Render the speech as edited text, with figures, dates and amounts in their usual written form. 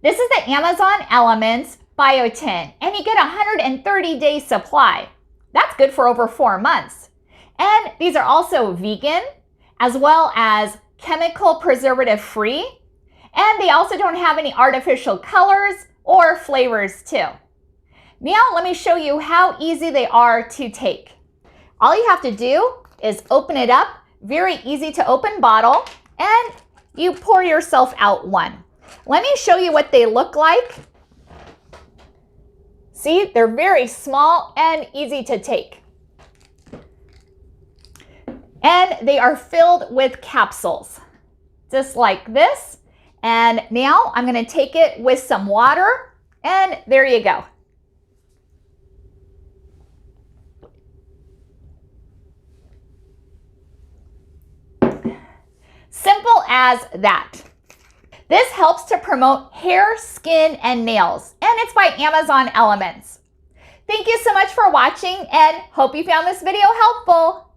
This is the Amazon Elements Biotin, and you get a 130-day supply. That's good for over 4 months. And these are also vegan, as well as chemical preservative free, and they also don't have any artificial colors or flavors too. Now let me show you how easy they are to take. All you have to do is open it up, very easy to open bottle, and you pour yourself out one. Let me show you what they look like. See, they're very small and easy to take. And they are filled with capsules, just like this. And now I'm going to take it with some water, and there you go. Simple as that. This helps to promote hair, skin, and nails, and it's by Amazon Elements. Thank you so much for watching, and hope you found this video helpful.